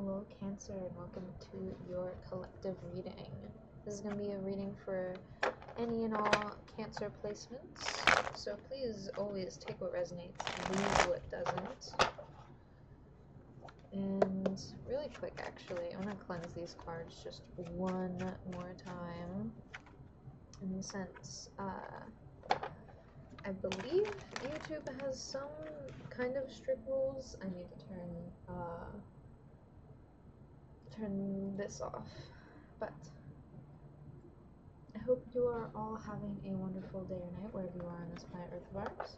Hello Cancer, and welcome to your collective reading. This is going to be a reading for any and all Cancer placements, so please always take what resonates, leave what doesn't. And really quick, actually, I'm going to cleanse these cards just one more time. And since I believe YouTube has some kind of strict rules, I need to turn this off. But I hope you are all having a wonderful day or night wherever you are on this planet Earth of ours.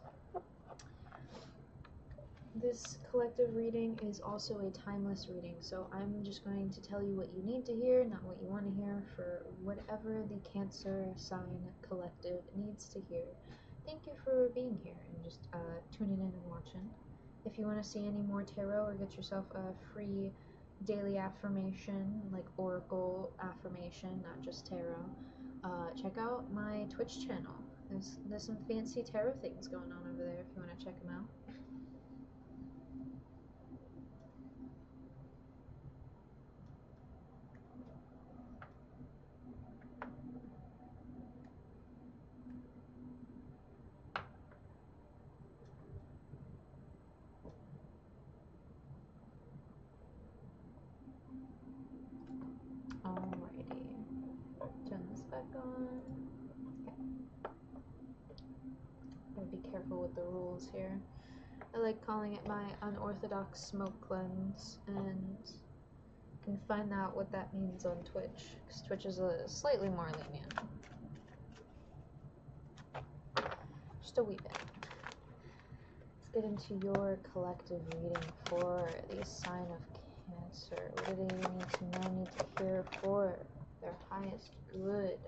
This collective reading is also a timeless reading, so I'm just going to tell you what you need to hear, not what you want to hear, for whatever the Cancer sign collective needs to hear. Thank you for being here and just tuning in and watching. If you want to see any more tarot or get yourself a free daily affirmation, like oracle affirmation, not just tarot, check out my Twitch channel. There's some fancy tarot things going on over there if you want to check them out. Alrighty, turn this back on. Okay. Gotta be careful with the rules here. I like calling it my unorthodox smoke cleanse, and you can find out what that means on Twitch, because Twitch is slightly more lenient. Just a wee bit. Let's get into your collective reading for the sign of Cancer. What do they need to know, need to hear for their highest good?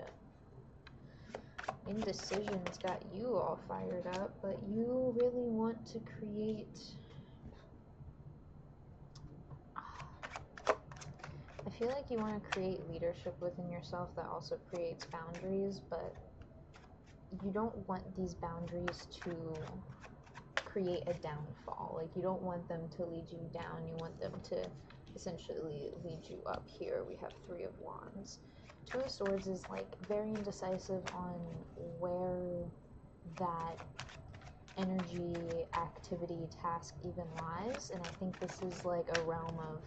Indecision's got you all fired up, but you really want to create... I feel like you want to create leadership within yourself that also creates boundaries, but you don't want these boundaries to create a downfall. Like, you don't want them to lead you down, you want them to essentially lead you up. Here we have Three of Wands. Two of Swords is like very indecisive on where that energy, activity, task even lies, and I think this is like a realm of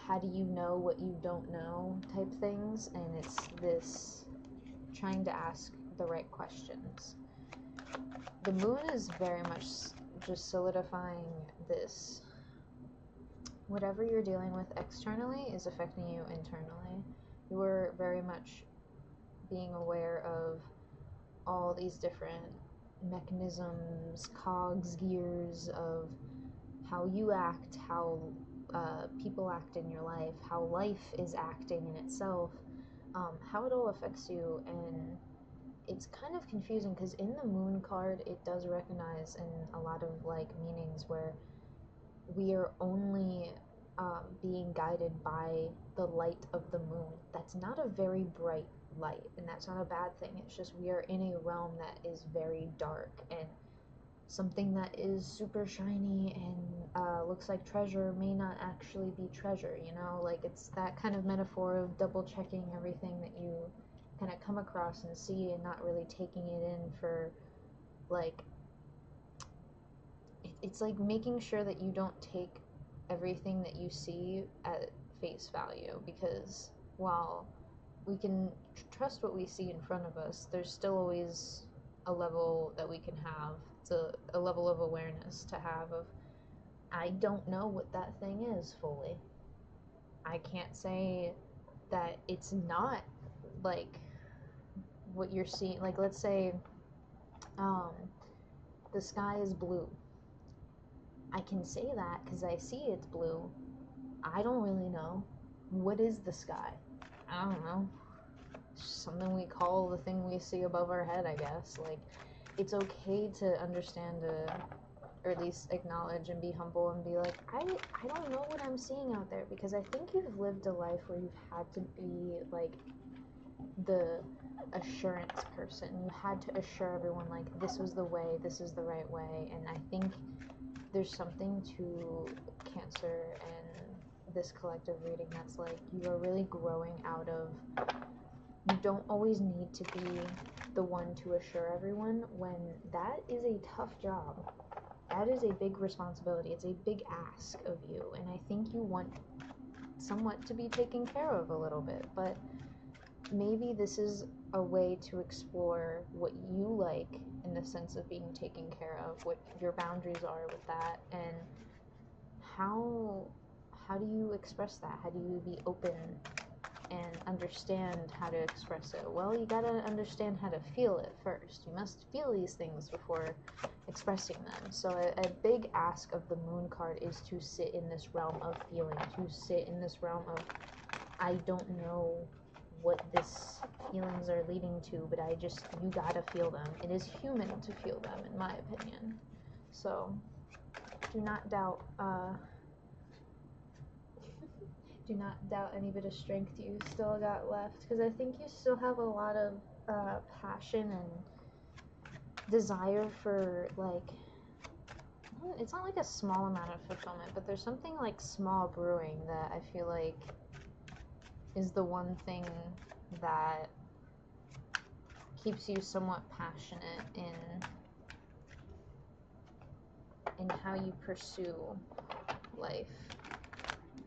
how do you know what you don't know type things, and it's this trying to ask the right questions. The moon is very much just solidifying this. Whatever you're dealing with externally is affecting you internally. You are very much being aware of all these different mechanisms, cogs, gears of how you act, how people act in your life, how life is acting in itself, how it all affects you. And it's kind of confusing because in the moon card it does recognize in a lot of like meanings where we are only being guided by the light of the moon. That's not a very bright light, and that's not a bad thing. It's just we are in a realm that is very dark, and something that is super shiny and looks like treasure may not actually be treasure, you know? Like, it's that kind of metaphor of double checking everything that you kind of come across and see, and not really taking it in for like, it's like making sure that you don't take everything that you see at face value, because while we can trust what we see in front of us, there's still always a level that we can have. It's a level of awareness to have of, I don't know what that thing is fully. I can't say that it's not like what you're seeing. Like, let's say the sky is blue. I can say that because I see it's blue. I don't really know. What is the sky? I don't know. It's something we call the thing we see above our head, I guess. Like, it's okay to understand, or at least acknowledge and be humble and be like, I don't know what I'm seeing out there, because I think you've lived a life where you've had to be like the assurance person. You had to assure everyone like, this was the way, this is the right way. And I think there's something to Cancer and this collective reading that's like you are really growing out of, you don't always need to be the one to assure everyone when that is a tough job. That is a big responsibility. It's a big ask of you, and I think you want somewhat to be taken care of a little bit, but maybe this is a way to explore what you like in the sense of being taken care of, what your boundaries are with that, and how do you express that? How do you be open and understand how to express it? Well, you gotta understand how to feel it first. You must feel these things before expressing them. So a big ask of the moon card is to sit in this realm of feeling, to sit in this realm of, I don't know what this feelings are leading to, but you gotta feel them. It is human to feel them, in my opinion. So do not doubt do not doubt any bit of strength you still got left, because I think you still have a lot of passion and desire for, like, it's not like a small amount of fulfillment, but there's something like small brewing that I feel like is the one thing that keeps you somewhat passionate in how you pursue life.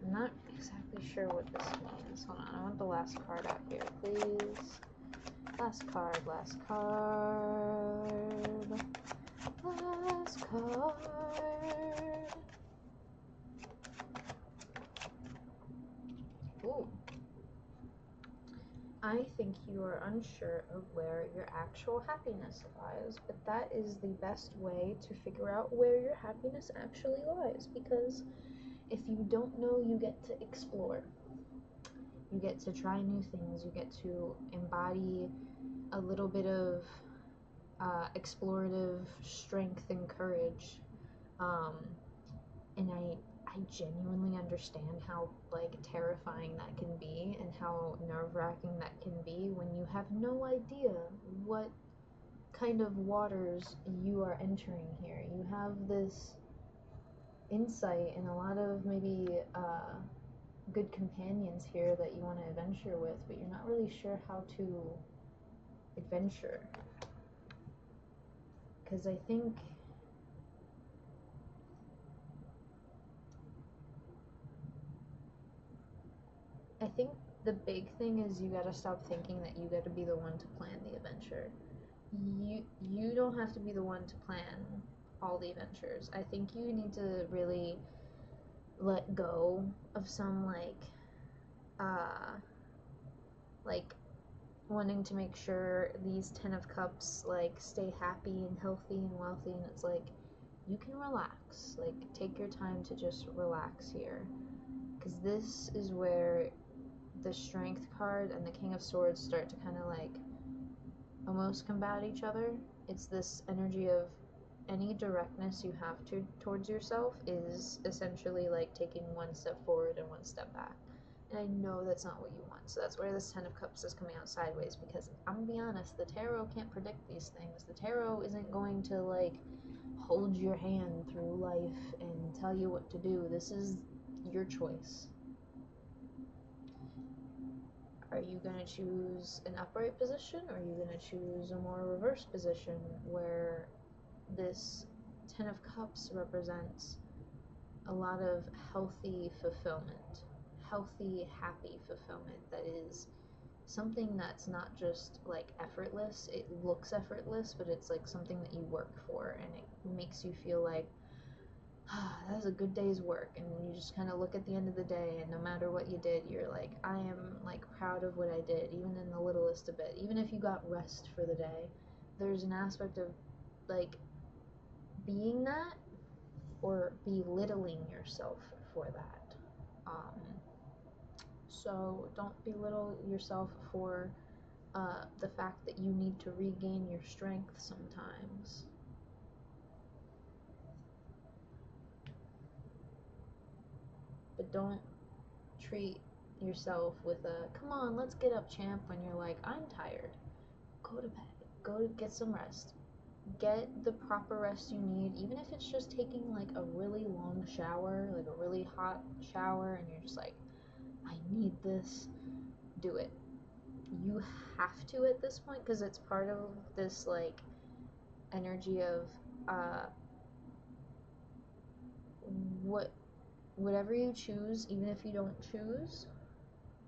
I'm not exactly sure what this means. Hold on, I want the last card out here, please. Last card, last card. Last card. Ooh. I think you are unsure of where your actual happiness lies, but that is the best way to figure out where your happiness actually lies, because if you don't know, you get to explore. You get to try new things. You get to embody a little bit of explorative strength and courage. And I genuinely understand how, like, terrifying that can be and how nerve-wracking that can be when you have no idea what kind of waters you are entering here. You have this insight and a lot of maybe good companions here that you want to adventure with, but you're not really sure how to adventure. Because I think the big thing is you gotta stop thinking that you gotta be the one to plan the adventure. You don't have to be the one to plan all the adventures. I think you need to really let go of some like wanting to make sure these 10 of cups like stay happy and healthy and wealthy, and it's like, you can relax. Like, take your time to just relax here, because this is where the Strength card and the King of Swords start to kind of like almost combat each other. It's this energy of any directness you have towards yourself is essentially like taking one step forward and one step back. And I know that's not what you want. So that's where this 10 of Cups is coming out sideways, because I'm gonna be honest, the tarot can't predict these things. The tarot isn't going to like hold your hand through life and tell you what to do. This is your choice. Are you going to choose an upright position, or are you going to choose a more reverse position where this 10 of Cups represents a lot of healthy fulfillment, healthy, happy fulfillment that is something that's not just like effortless. It looks effortless, but it's like something that you work for, and it makes you feel like, that was a good day's work, and you just kind of look at the end of the day, and no matter what you did, you're like, I am like proud of what I did, even in the littlest of it. Even if you got rest for the day, there's an aspect of like being that or belittling yourself for that. So don't belittle yourself for the fact that you need to regain your strength sometimes. But don't treat yourself with a, come on, let's get up, champ, when you're like, I'm tired. Go to bed. Go get some rest. get the proper rest you need, even if it's just taking like a really long shower, like a really hot shower, and you're just like, I need this, do it. You have to at this point, because it's part of this like energy of uh, whatever you choose, even if you don't choose,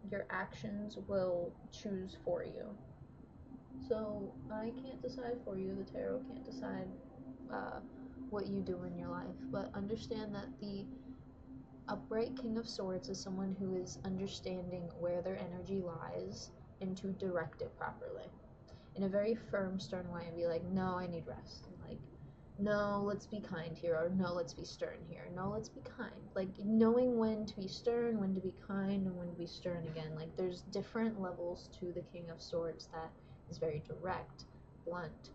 your actions will choose for you. So I can't decide for you. The tarot can't decide uh, what you do in your life, but understand that the upright King of Swords is someone who is understanding where their energy lies and to direct it properly in a very firm, stern way, and be like, no, I need rest. And like, no, let's be kind here, or no, let's be stern here. No, let's be kind. Like, knowing when to be stern, when to be kind, and when to be stern again. Like, there's different levels to the King of Swords that is very direct, blunt,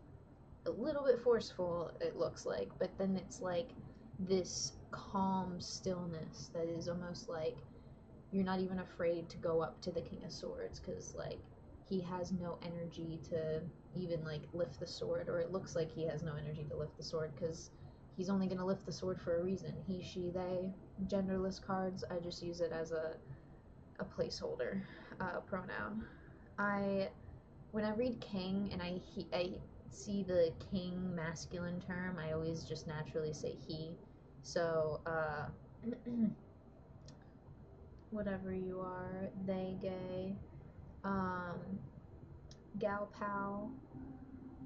a little bit forceful, it looks like, but then it's like this calm stillness that is almost like you're not even afraid to go up to the King of Swords, because like he has no energy to even like lift the sword, or it looks like he has no energy to lift the sword, because he's only going to lift the sword for a reason. He, she, they, genderless cards, I just use it as a placeholder pronoun. I When I read king and I see the king masculine term, I always just naturally say he. So whatever you are, they, gay, um, gal, pal,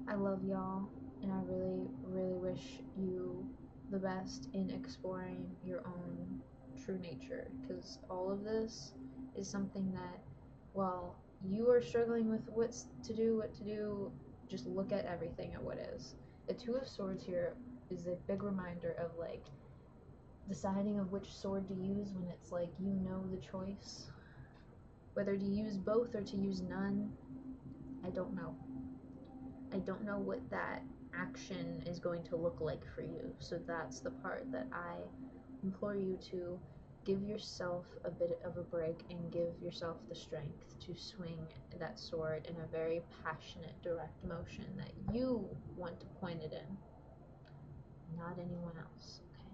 I love y'all, and I really, really wish you the best in exploring your own true nature, because all of this is something that, while you are struggling with what to do, just look at everything at what is. The Two of Swords here is a big reminder of like deciding of which sword to use when it's like you know the choice. Whether to use both or to use none, I don't know. I don't know what that action is going to look like for you. So that's the part that I implore you to give yourself a bit of a break and give yourself the strength to swing that sword in a very passionate, direct motion that you want to point it in, not anyone else. Okay.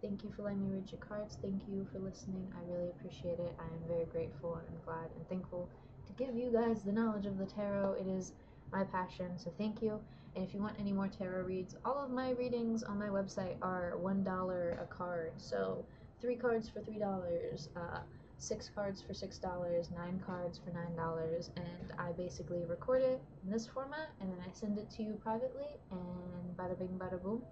Thank you for letting me read your cards. Thank you for listening. I really appreciate it. I am very grateful and glad and thankful to give you guys the knowledge of the tarot. It is my passion, so thank you. And if you want any more tarot reads, all of my readings on my website are $1 a card. So 3 cards for $3, 6 cards for $6, 9 cards for $9, and I basically record it in this format and then I send it to you privately, and bada bing bada boom,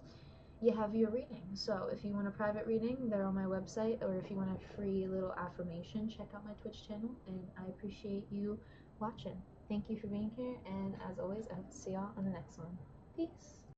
you have your reading. So if you want a private reading, they're on my website, or if you want a free little affirmation, check out my Twitch channel, and I appreciate you watching. Thank you for being here, and as always, I hope to see y'all on the next one. Peace.